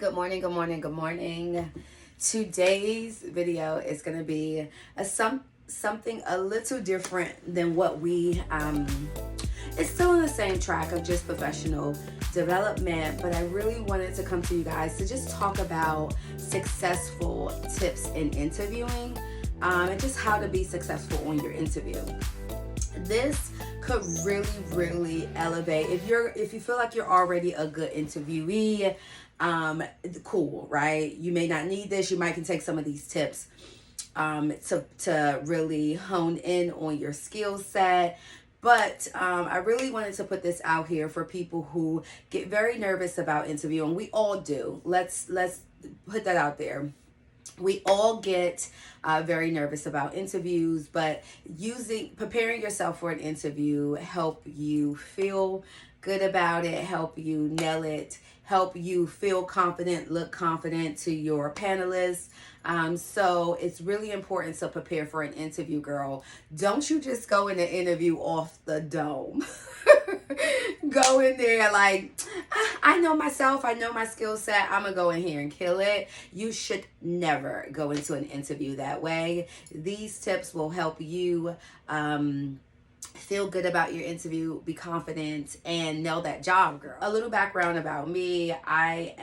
good morning, good morning, good morning. Today's video is going to be something a little different than what it's still on the same track of just professional development, but I really wanted to come to you guys to just talk about successful tips in interviewing, and just how to be successful on your interview. This could really elevate if you feel like you're already a good interviewee. Cool, right? You may not need this. You might can take some of these tips to really hone in on your skill set. But I really wanted to put this out here for people who get very nervous about interviewing. We all do. Let's put that out there. We all get very nervous about interviews, but preparing yourself for an interview help you feel good about it, help you nail it, help you feel confident, look confident to your panelists. So it's really important to prepare for an interview, girl. Don't you just go in the interview off the dome. Go in there like, I know myself, I know my skill set, I'm gonna go in here and kill it. You should never go into an interview that way. These tips will help you feel good about your interview, be confident, and nail that job, girl. A little background about me. I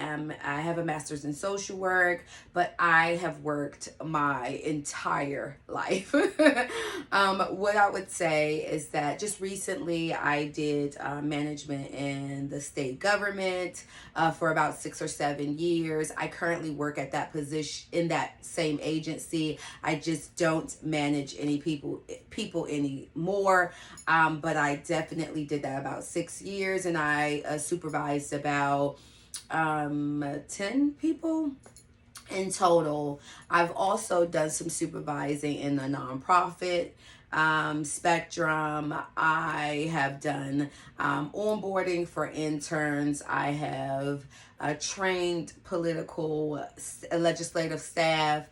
have a master's in social work, but I have worked my entire life. What I would say is that just recently I did management in the state government for about 6 or 7 years. I currently work at that position in that same agency. I just don't manage any people anymore. But I definitely did that about 6 years, and I supervised about 10 people in total. I've also done some supervising in the nonprofit spectrum. I have done onboarding for interns. I have trained political legislative staff,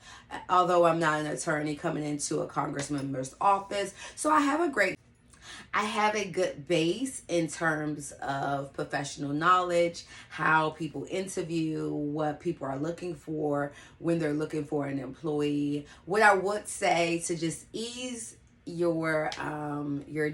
although I'm not an attorney coming into a congressman's office. So I have a good base in terms of professional knowledge, how people interview, what people are looking for when they're looking for an employee. What I would say to just ease your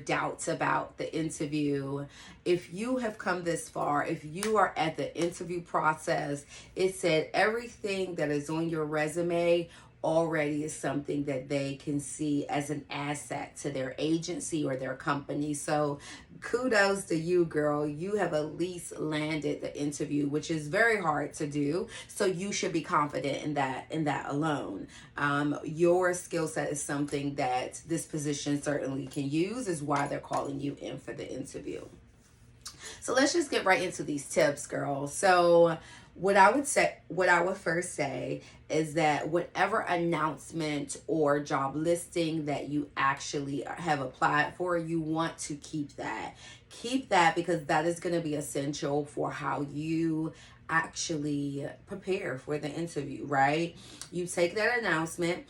doubts about the interview, if you have come this far, if you are at the interview process, it said everything that is on your resume already is something that they can see as an asset to their agency or their company. So kudos to you, girl. You have at least landed the interview, which is very hard to do. So you should be confident in that alone. Your skill set is something that this position certainly can use, is why they're calling you in for the interview. So let's just get right into these tips, girl. So what I would first say is that whatever announcement or job listing that you actually have applied for, you want to keep that. Keep that, because that is going to be essential for how you actually prepare for the interview, right? You take that announcement,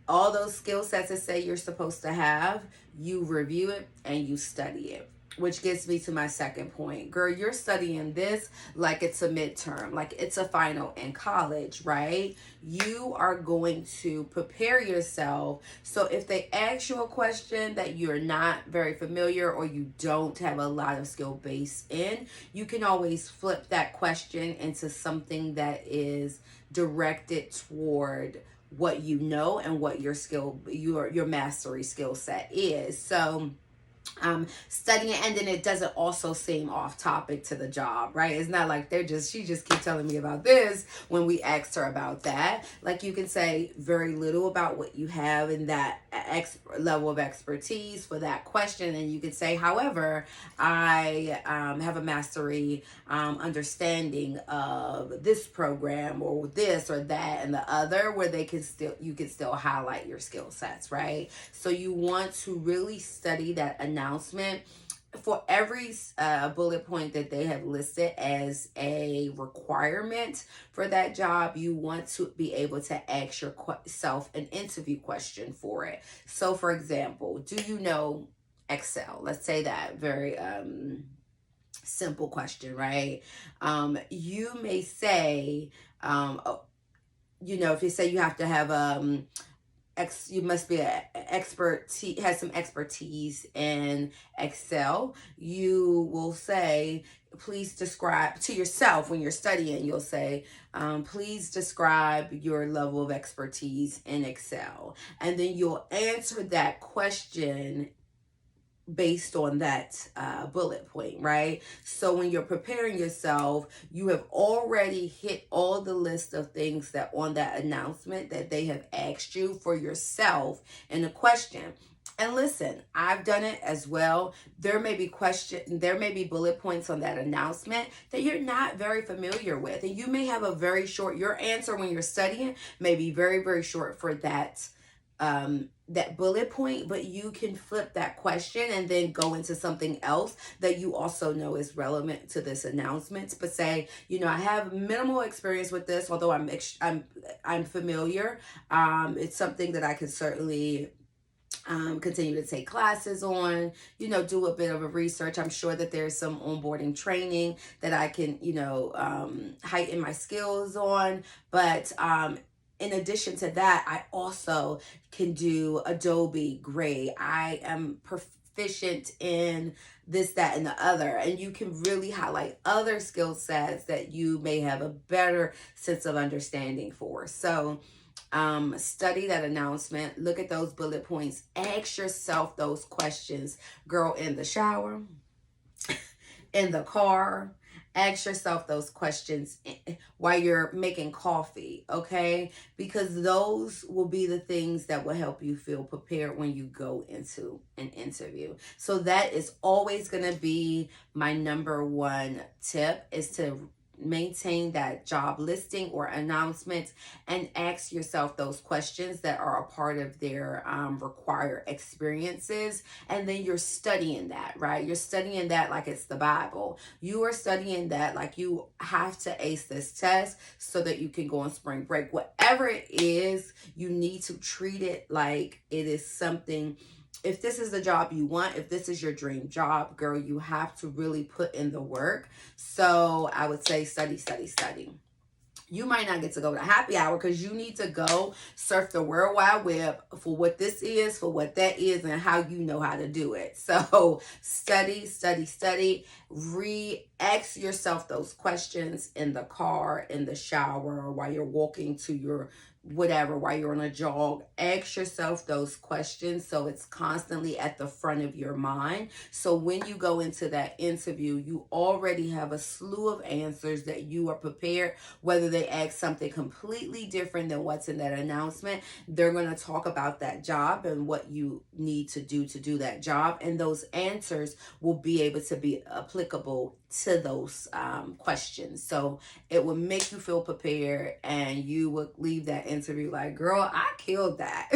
all those skill sets that say you're supposed to have, you review it and you study it. Which gets me to my second point. Girl, you're studying this like it's a midterm, like it's a final in college, right? You are going to prepare yourself. So if they ask you a question that you're not very familiar or you don't have a lot of skill base in, you can always flip that question into something that is directed toward what you know and what your mastery skill set is. So studying, and then it doesn't also seem off topic to the job, right? It's not like she just keep telling me about this when we asked her about that. Like, you can say very little about what you have in that level of expertise for that question, and you could say, however, I have a mastery understanding of this program or this or that and the other, where you can still highlight your skill sets, right? So you want to really study that announcement. For every bullet point that they have listed as a requirement for that job, you want to be able to ask yourself an interview question for it. So, for example, do you know Excel? Let's say that very Simple question, right? You may say, if you say you have to have you must be an expert, has some expertise in Excel. You will say, please describe to yourself when you're studying, you'll say, please describe your level of expertise in Excel. And then you'll answer that question based on that bullet point, right? So when you're preparing yourself, you have already hit all the list of things that on that announcement that they have asked you for yourself in a question. And listen, I've done it as well. There may be bullet points on that announcement that you're not very familiar with. And you may have your answer when you're studying may be very, very short for that bullet point, but you can flip that question and then go into something else that you also know is relevant to this announcement. But say, I have minimal experience with this, although I'm familiar. It's something that I can certainly continue to take classes on, do a bit of a research. I'm sure that there's some onboarding training that I can, heighten my skills on. But in addition to that, I also can do Adobe great. I am proficient in this, that, and the other. And you can really highlight other skill sets that you may have a better sense of understanding for. So study that announcement, look at those bullet points, ask yourself those questions, girl, in the shower, in the car. Ask yourself those questions while you're making coffee, okay? Because those will be the things that will help you feel prepared when you go into an interview. So that is always going to be my number one tip, is to maintain that job listing or announcement and ask yourself those questions that are a part of their required experiences. And then you're studying that, right? You're studying that like it's the Bible. You are studying that like you have to ace this test so that you can go on spring break. Whatever it is, you need to treat it like it is something. If this is the job you want, if this is your dream job, girl, you have to really put in the work. So I would say study, study, study. You might not get to go to happy hour because you need to go surf the World Wide Web for what this is, for what that is, and how you know how to do it. So study, study, study. Ask yourself those questions in the car, in the shower, or while you're walking to your whatever, while you're on a jog. Ask yourself those questions so it's constantly at the front of your mind. So when you go into that interview, you already have a slew of answers that you are prepared. Whether they ask something completely different than what's in that announcement, they're going to talk about that job and what you need to do that job. And those answers will be able to be applicable to those questions. So it will make you feel prepared, and you would leave that interview like, girl, I killed that.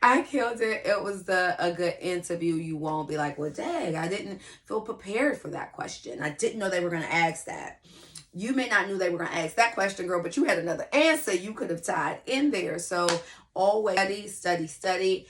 I killed it. It was a good interview. You won't be like, well, dang, I didn't feel prepared for that question. I didn't know they were going to ask that. You may not know they were going to ask that question, girl, but you had another answer you could have tied in there. So always study, study, study.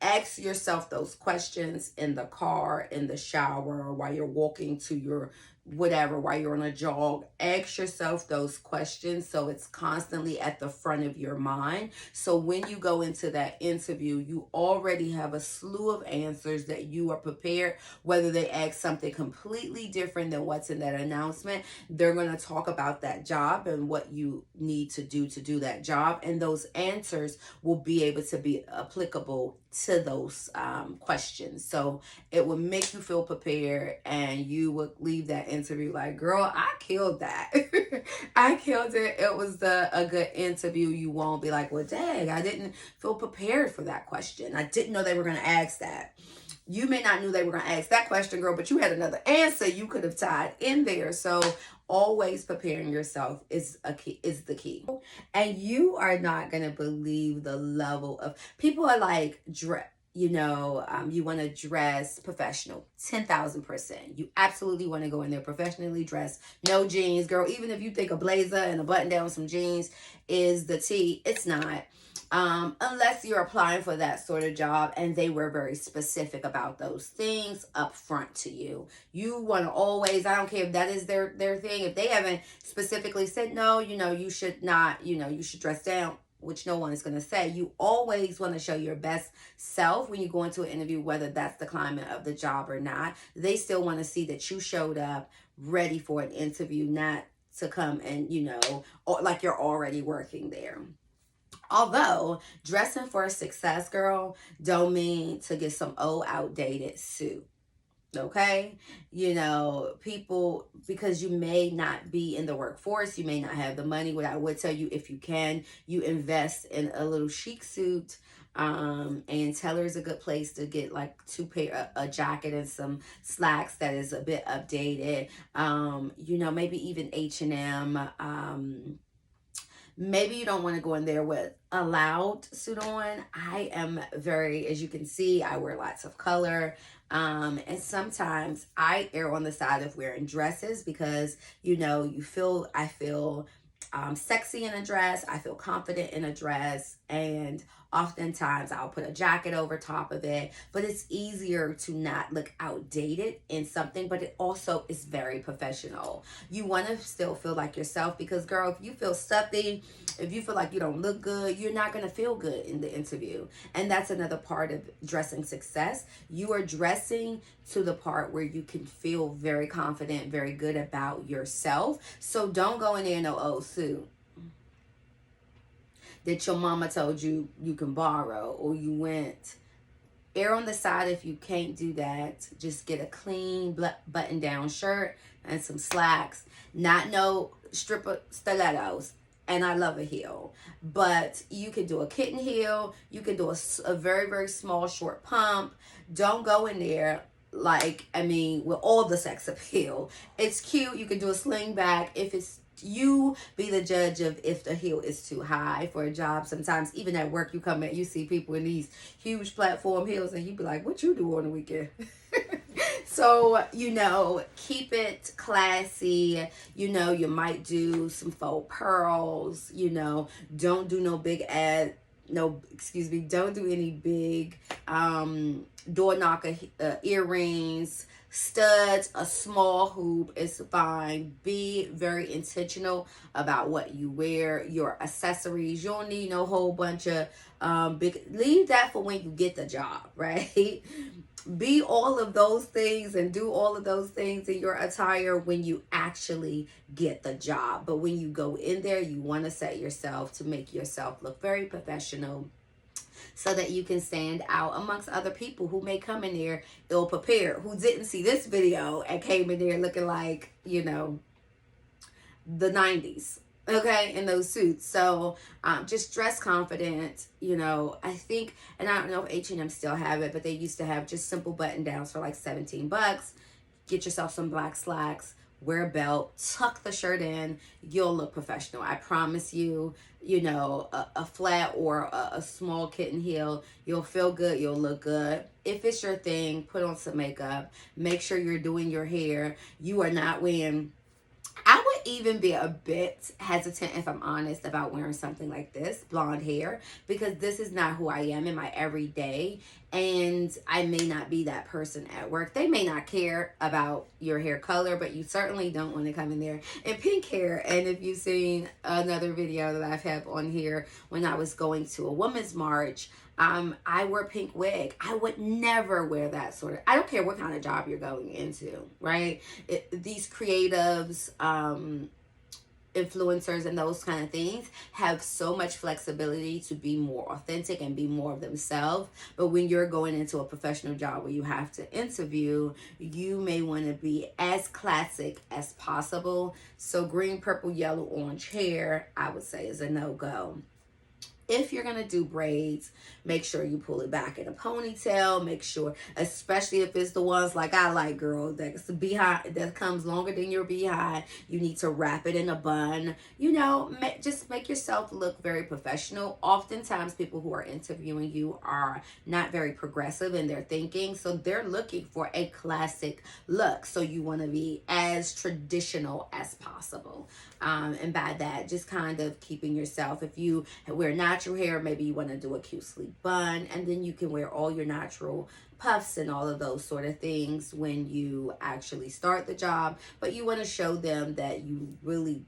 Ask yourself those questions in the car, in the shower, or while you're walking to your whatever, while you're on a jog. Ask yourself those questions so it's constantly at the front of your mind. So when you go into that interview, you already have a slew of answers that you are prepared. Whether they ask something completely different than what's in that announcement, they're going to talk about that job and what you need to do that job. And those answers will be able to be applicable to those questions. So it will make you feel prepared, and you would leave that interview like, girl, I killed that. I killed it. It was a good interview. You won't be like, well, dang, I didn't feel prepared for that question. I didn't know they were going to ask that. You may not know they were going to ask that question, girl, but you had another answer you could have tied in there. So always preparing yourself is the key. And you are not going to believe the level of people are like, you want to dress professional, 10,000%. You absolutely want to go in there professionally dressed. No jeans, girl. Even if you think a blazer and a button down, some jeans is the tea, it's not. Unless you're applying for that sort of job and they were very specific about those things up front to you. You want to always, I don't care if that is their thing, if they haven't specifically said no, you should not, you should dress down, which no one is going to say. You always want to show your best self when you go into an interview, whether that's the climate of the job or not. They still want to see that you showed up ready for an interview, not to come and, or like you're already working there. Although dressing for success, girl, don't mean to get some old outdated suit. Okay, people, because you may not be in the workforce, you may not have the money. What I would tell you, if you can, you invest in a little chic suit. And Taylor is a good place to get like a jacket and some slacks that is a bit updated. Maybe even H&M. Maybe you don't want to go in there with a loud suit on. I am very, as you can see, I wear lots of color. And sometimes I err on the side of wearing dresses because, I feel sexy in a dress. I feel confident in a dress. And oftentimes I'll put a jacket over top of it, but it's easier to not look outdated in something, but it also is very professional. You want to still feel like yourself because, girl, if you feel stuffy, if you feel like you don't look good, you're not going to feel good in the interview. And that's another part of dressing success. You are dressing to the part where you can feel very confident, very good about yourself. So don't go in there in no old suit that your mama told you can borrow, or you went. Err on the side if you can't do that. Just get a clean button down shirt and some slacks. Not no stripper stilettos. And I love a heel, but you can do a kitten heel. You can do a very, very small short pump. Don't go in there with all the sex appeal. It's cute. You can do a sling back. If it's, you be the judge of if the heel is too high for a job. Sometimes even at work, you see people in these huge platform heels and you be like, what you do on the weekend? So, keep it classy. You might do some faux pearls. Don't do no big don't do any big door knocker earrings. Studs, a small hoop is fine. Be very intentional about what you wear. Your accessories, you don't need no whole bunch of leave that for when you get the job, right? Be all of those things and do all of those things in your attire when you actually get the job. But when you go in there, you want to set yourself to make yourself look very professional, so that you can stand out amongst other people who may come in there ill prepared, who didn't see this video and came in there looking like, the 90s, okay, in those suits. So just dress confident. I think, and I don't know if H&M still have it, but they used to have just simple button downs for like $17. Get yourself some black slacks, wear a belt, tuck the shirt in, you'll look professional. I promise you, a flat or a small kitten heel, you'll feel good, you'll look good. If it's your thing, put on some makeup, make sure you're doing your hair. You are not wearing, I would even be a bit hesitant, if I'm honest, about wearing something like this, blonde hair, because this is not who I am in my everyday, and I may not be that person at work. They may not care about your hair color, but you certainly don't want to come in there in pink hair. And if you've seen another video that I've had on here when I was going to a women's march, I wear pink wig. I would never wear that sort of, I don't care what kind of job you're going into, right? These creatives, influencers and those kind of things have so much flexibility to be more authentic and be more of themselves. But when you're going into a professional job where you have to interview, you may want to be as classic as possible. So green, purple, yellow, orange hair, I would say, is a no-go. If you're going to do braids, make sure you pull it back in a ponytail. Make sure, especially if it's the ones like I like, girl, that's the behind, that comes longer than your behind. You need to wrap it in a bun. Just make yourself look very professional. Oftentimes, people who are interviewing you are not very progressive in their thinking. So they're looking for a classic look. So you want to be as traditional as possible. And by that, just kind of keeping yourself, if you wear natural natural hair, maybe you want to do a cute sleek bun, and then you can wear all your natural puffs and all of those sort of things when you actually start the job. But you want to show them that you really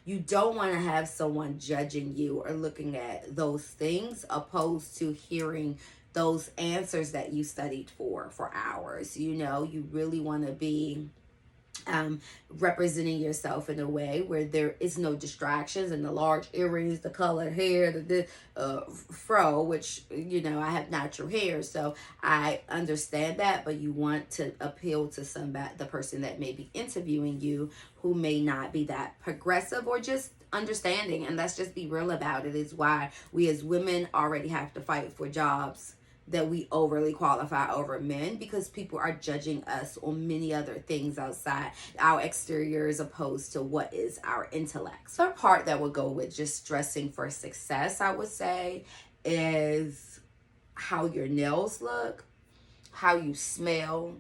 you don't want to have someone judging you or looking at those things, opposed to hearing those answers that you studied for hours. You know, you really want to be representing yourself in a way where there is no distractions, and the large earrings, the colored hair, the fro, which, you know, I have natural hair, so I understand that. But you want to appeal to somebody, the person that may be interviewing you, who may not be that progressive or just understanding. And let's just be real about it, is why we as women already have to fight for jobs that we overly qualify over men, because people are judging us on many other things outside our exterior as opposed to what is our intellect. So a part that would go with just dressing for success, I would say, is how your nails look, how you smell,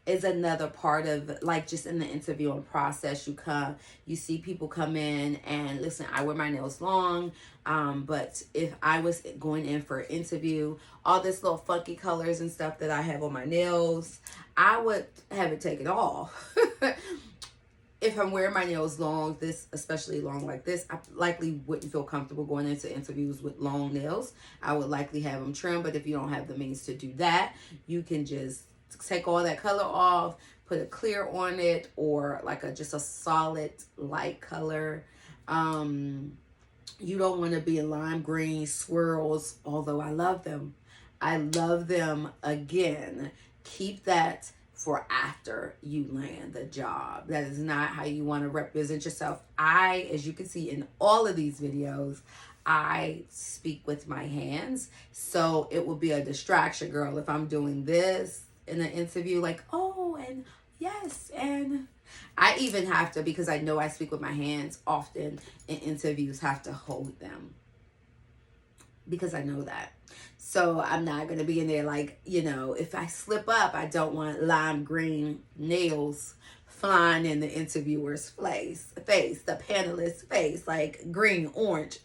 is another part of, like, just in the interviewing process. You see people come in, and listen, I wear my nails long, but if I was going in for an interview, all this little funky colors and stuff that I have on my nails, I would have it taken off. If I'm wearing my nails long, this especially long like this, I likely wouldn't feel comfortable going into interviews with long nails. I would likely have them trimmed. But if you don't have the means to do that, you can just take all that color off, put a clear on it, or like just a solid light color. You don't want to be in lime green swirls, although I love them. I love them. Again, keep that for after you land the job. That is not how you want to represent yourself. As you can see in all of these videos, I speak with my hands, so it will be a distraction, girl, if I'm doing this in an interview, like, oh, and yes, and I even have to, because I know I speak with my hands often in interviews, have to hold them, because I know that. So I'm not going to be in there like, you know, if I slip up, I don't want lime green nails flying in the interviewer's face, the panelist's face, like green, orange.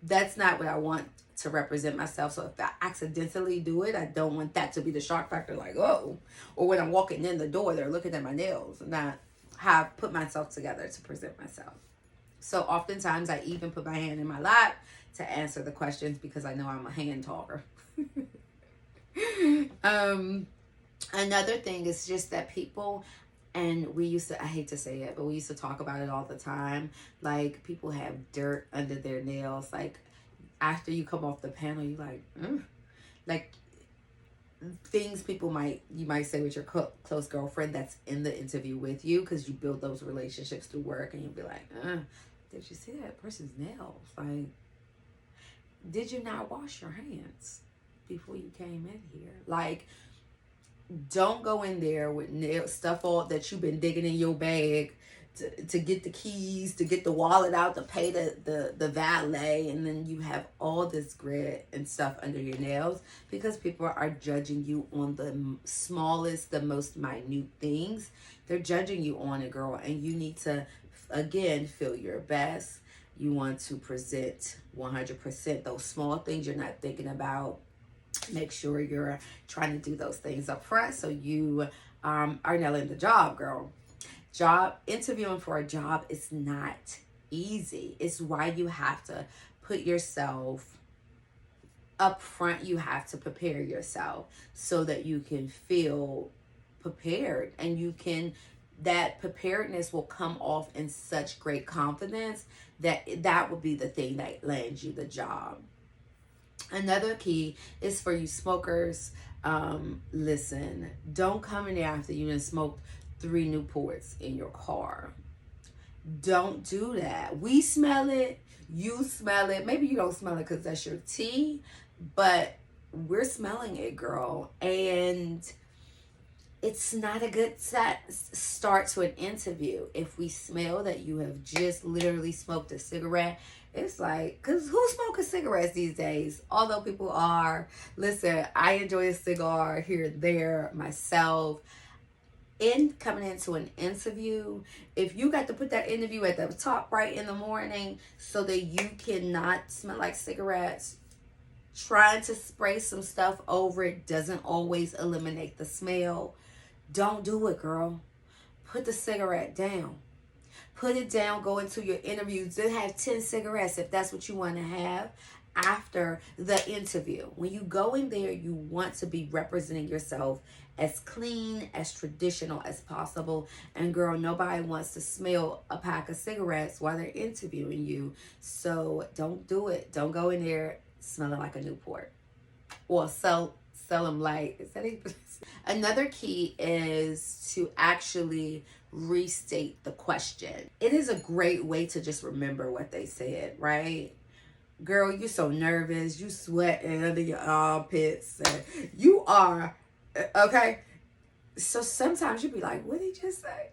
That's not what I want to represent myself. So if I accidentally do it, I don't want that to be the shock factor, like, oh, or when I'm walking in the door, they're looking at my nails, not how I put myself together to present myself. So oftentimes I even put my hand in my lap to answer the questions, because I know I'm a hand talker. Another thing is just that people, and I hate to say it, but we used to talk about it all the time, like, people have dirt under their nails. Like, after you come off the panel, you like things you might say with your close girlfriend that's in the interview with you, because you build those relationships through work, and you'll be like, did you see that person's nails? Like, did you not wash your hands before you came in here? Like, don't go in there with nail stuff all that you've been digging in your bag to get the keys, to get the wallet out, to pay the valet, and then you have all this grit and stuff under your nails, because people are judging you on the smallest, the most minute things. They're judging you on it, girl, and you need to, again, feel your best. You want to present 100%. Those small things you're not thinking about, make sure you're trying to do those things up front, so you are nailing the job, girl. Interviewing for a job is not easy. It's why you have to put yourself up front. You have to prepare yourself so that you can feel prepared, and that preparedness will come off in such great confidence that will be the thing that lands you the job. Another key is for you smokers. Listen, don't come in there after you done smoked 3 Newports in your car. Don't do that. We smell it. You smell it. Maybe you don't smell it because that's your tea, but we're smelling it, girl. And it's not a good start to an interview if we smell that you have just literally smoked a cigarette. It's like, because who's smoking cigarettes these days? Although people are. Listen, I enjoy a cigar here and there myself. Coming into an interview, if you got to put that interview at the top right in the morning so that you cannot smell like cigarettes, Trying to spray some stuff over it doesn't always eliminate the smell. Don't do it, girl. Put the cigarette down. Put it down, go into your interviews. Then have 10 cigarettes if that's what you want to have after the interview. When you go in there, you want to be representing yourself as clean, as traditional as possible. And girl, nobody wants to smell a pack of cigarettes while they're interviewing you. So don't do it. Don't go in there smelling like a Newport. Or sell them like, is that even? Another key is to actually restate the question. It is a great way to just remember what they said, right? Girl, you're so nervous. You sweating under your armpits. And you are, okay? So sometimes you be like, what did he just say?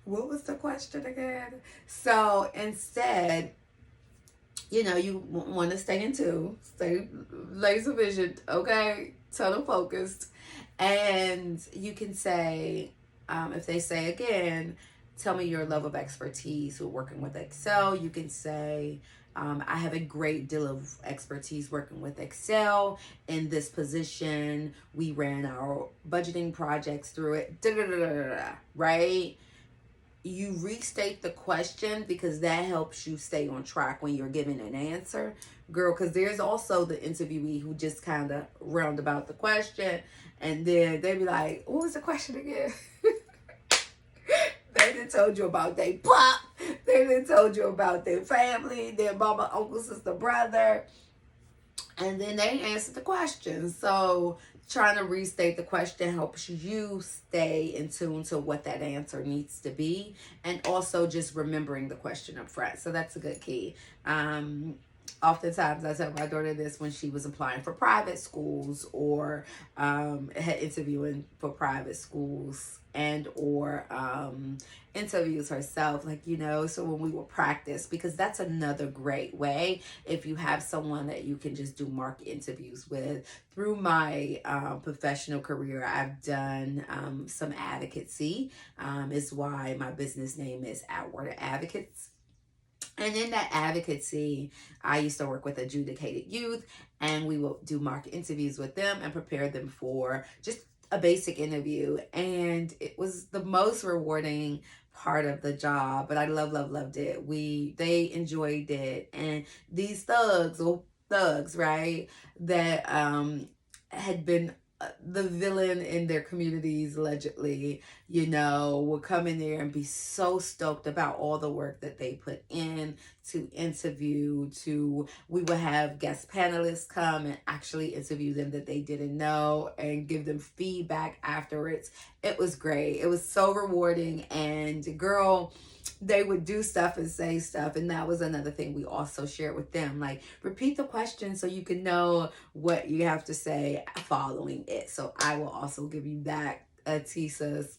What was the question again? So instead, you want to stay in tune, stay laser vision, okay? Tunnel focused. And you can say, if they say again, tell me your level of expertise with working with Excel. You can say, I have a great deal of expertise working with Excel. In this position, we ran our budgeting projects through it, right? You restate the question because that helps you stay on track when you're giving an answer, girl, because there's also the interviewee who just kind of round about the question and then they be like, what was the question again? They done told you about their pop, they done told you about their family, their mama, uncle, sister, brother, and then they answered the question. So trying to restate the question helps you stay in tune to what that answer needs to be, and also just remembering the question up front. So that's a good key. Oftentimes I tell my daughter this when she was applying for private schools or had interviewing for private schools and or interviews herself, so when we will practice, because that's another great way if you have someone that you can just do mock interviews with. Through my professional career, I've done some advocacy, is why my business name is Atwater Advocates. And in that advocacy, I used to work with adjudicated youth, and we will do mock interviews with them and prepare them for just a basic interview. And it was the most rewarding part of the job, but I loved it. They enjoyed it. And these thugs, right, that had been the villain in their communities, allegedly, would come in there and be so stoked about all the work that they put in to interview. We would have guest panelists come and actually interview them that they didn't know and give them feedback afterwards. It was great. It was so rewarding. And girl, they would do stuff and say stuff, and that was another thing we also shared with them, like repeat the question so you can know what you have to say following it. So I will also give you that, Tisas.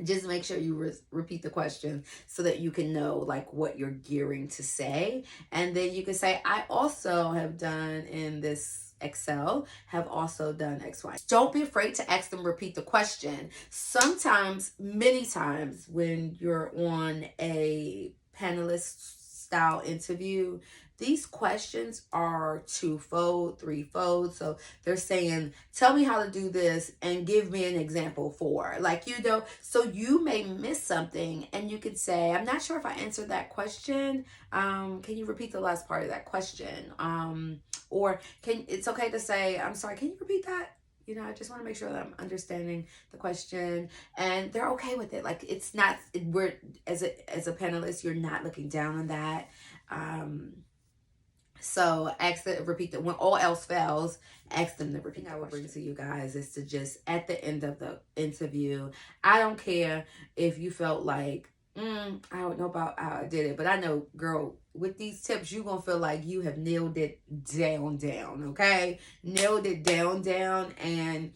Just make sure you repeat the question so that you can know like what you're gearing to say. And then you can say, I also have done in this Excel, have also done XY. Don't be afraid to ask them, repeat the question. Sometimes, many times when you're on a panelist style interview, these questions are twofold, threefold. So they're saying, tell me how to do this and give me an example for, so you may miss something and you could say, I'm not sure if I answered that question. Can you repeat the last part of that question? Or it's okay to say, I'm sorry, can you repeat that? I just want to make sure that I'm understanding the question, and they're okay with it. Like, it's not, we're, as a panelist, you're not looking down on that. So repeat that. When all else fails, ask them to repeat. I will bring to you guys is to just, at the end of the interview, I don't care if you felt like, I don't know about how I did it, but I know, girl, with these tips, you're going to feel like you have nailed it down, okay? Nailed it down, and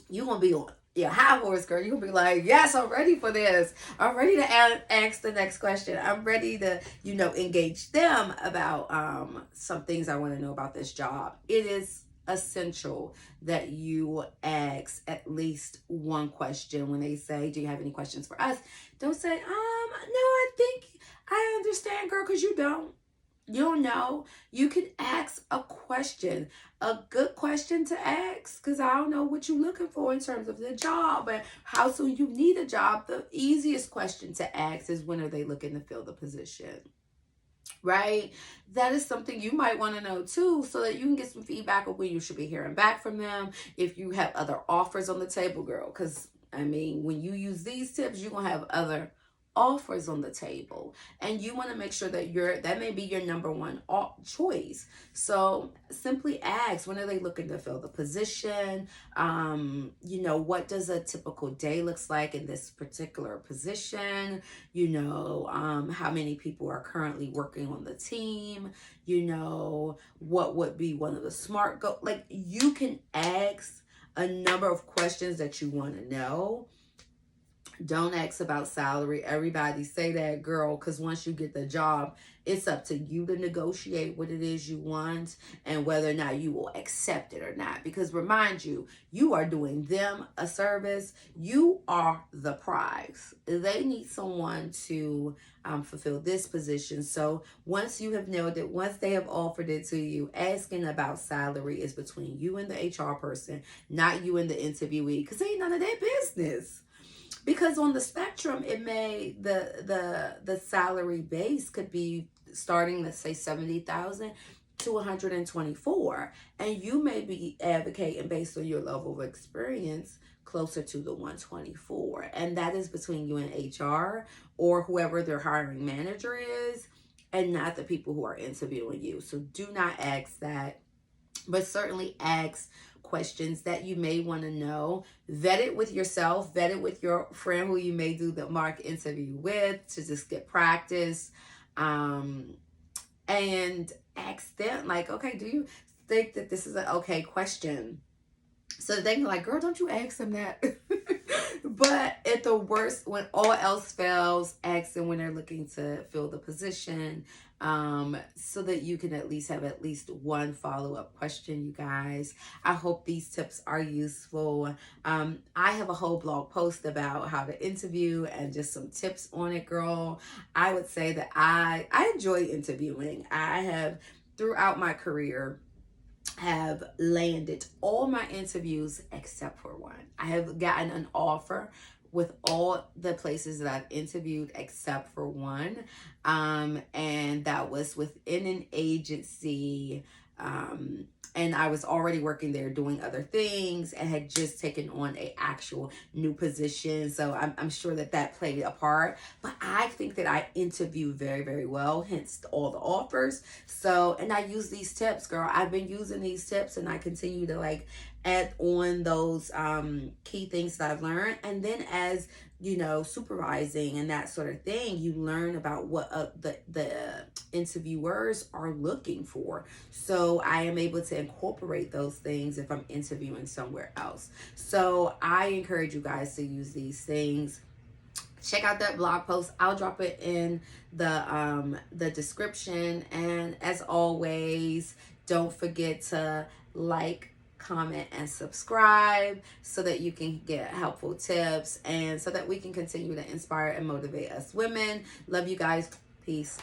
you're going to be on your high horse, girl. You're going to be like, yes, I'm ready for this. I'm ready to ask the next question. I'm ready to, engage them about some things I want to know about this job. It is essential that you ask at least one question when they say, do you have any questions for us? Don't say, no, I think I understand, girl, because you don't. You don't know, you can ask a question, a good question to ask, because I don't know what you're looking for in terms of the job and how soon you need a job. The easiest question to ask is, when are they looking to fill the position? Right? That is something you might want to know too, so that you can get some feedback of when you should be hearing back from them. If you have other offers on the table, girl, because I mean, when you use these tips, you're gonna have other offers on the table, and you want to make sure that that may be your number one choice. So simply ask, when are they looking to fill the position? You know, what does a typical day looks like in this particular position? You know, how many people are currently working on the team? You know, what would be one of the smart like, you can ask a number of questions that you want to know. Don't ask about salary. Everybody say that, girl, because once you get the job, it's up to you to negotiate what it is you want and whether or not you will accept it or not. Because remind you, you are doing them a service. You are the prize. They need someone to fulfill this position. So once you have nailed it, once they have offered it to you, asking about salary is between you and the HR person, not you and the interviewee, because ain't none of their business. Because on the spectrum, it may the salary base could be starting, let's say 70,000 to 124, and you may be advocating based on your level of experience closer to the 124, and that is between you and HR or whoever their hiring manager is, and not the people who are interviewing you. So do not ask that, but certainly ask questions that you may want to know. Vet it with yourself, vet it with your friend who you may do the mock interview with, to just get practice. And ask them, like, okay, do you think that this is an okay question? So they can like, girl, don't you ask them that. But at the worst, when all else fails, ask them when they're looking to fill the position, so that you can at least have at least one follow-up question, you guys. I hope these tips are useful. I have a whole blog post about how to interview and just some tips on it, girl. I would say that I enjoy interviewing. I have, throughout my career, have landed all my interviews except for one. I have gotten an offer with all the places that I've interviewed except for one. And that was within an agency. And I was already working there doing other things and had just taken on a actual new position. So I'm sure that played a part. But I think that I interview very, very well, hence all the offers. So, and I use these tips, girl. I've been using these tips, and I continue to like add on those key things that I've learned. And then as you know, supervising and that sort of thing, you learn about what the interviewers are looking for. So I am able to incorporate those things if I'm interviewing somewhere else. So I encourage you guys to use these things. Check out that blog post. I'll drop it in the description. And as always, don't forget to like, comment, and subscribe so that you can get helpful tips and so that we can continue to inspire and motivate us women. Love you guys. Peace.